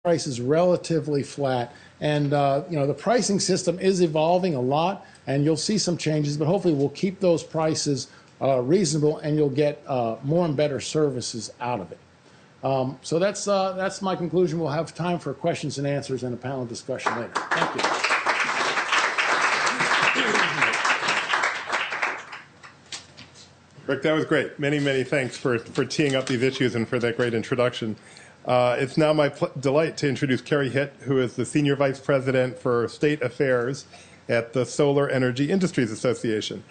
price is relatively flat. And the pricing system is evolving a lot, and you'll see some changes, but hopefully we'll keep those prices reasonable, and you'll get more and better services out of it. So that's my conclusion. We'll have time for questions and answers and a panel discussion later. Thank you. Rick, that was great. Many, many thanks for teeing up these issues and for that great introduction. It's now my delight to introduce Carrie Hitt, who is the Senior Vice President for State Affairs at the Solar Energy Industries Association.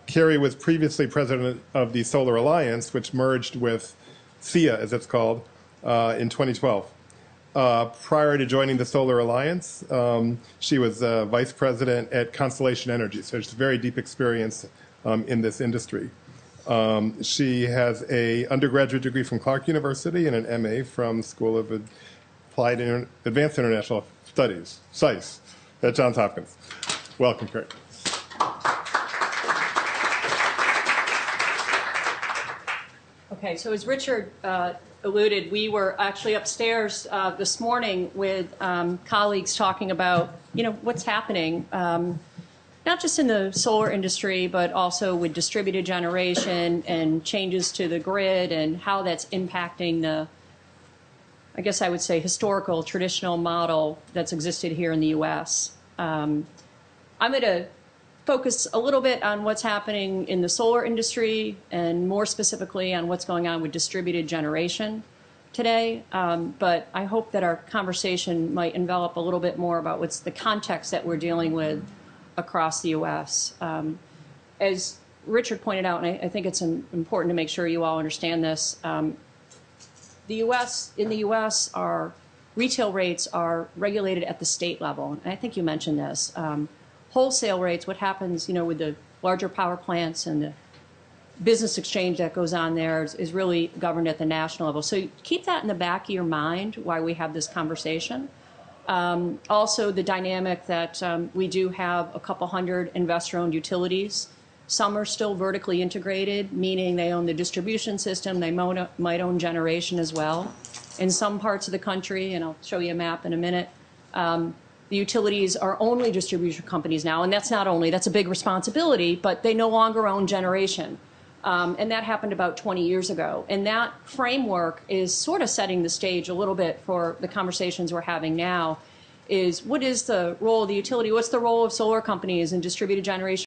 Carrie was previously president of the Solar Alliance, which merged with SEIA, as it's called, in 2012. Prior to joining the Solar Alliance, she was vice president at Constellation Energy, so she's very deep experience in this industry. She has an undergraduate degree from Clark University and an MA from School of Applied Advanced International Studies, SAIS, at Johns Hopkins. Welcome, Carrie. Okay, so as Richard alluded, we were actually upstairs this morning with colleagues talking about, what's happening, not just in the solar industry, but also with distributed generation and changes to the grid and how that's impacting the, I guess I would say, historical, traditional model that's existed here in the U.S. I'm going to focus a little bit on what's happening in the solar industry and more specifically on what's going on with distributed generation today. But I hope that our conversation might envelop a little bit more about what's the context that we're dealing with across the U.S. As Richard pointed out, and I think it's important to make sure you all understand this, in the U.S., our retail rates are regulated at the state level. And I think you mentioned this. Wholesale rates, what happens, with the larger power plants and the business exchange that goes on there is really governed at the national level. So keep that in the back of your mind while we have this conversation. Also, the dynamic that we do have a couple hundred investor-owned utilities. Some are still vertically integrated, meaning they own the distribution system. They might own generation as well. In some parts of the country, and I'll show you a map in a minute, the utilities are only distribution companies now, and that's a big responsibility, but they no longer own generation. And that happened about 20 years ago. And that framework is sort of setting the stage a little bit for the conversations we're having now, is what is the role of the utility? What's the role of solar companies in distributed generation?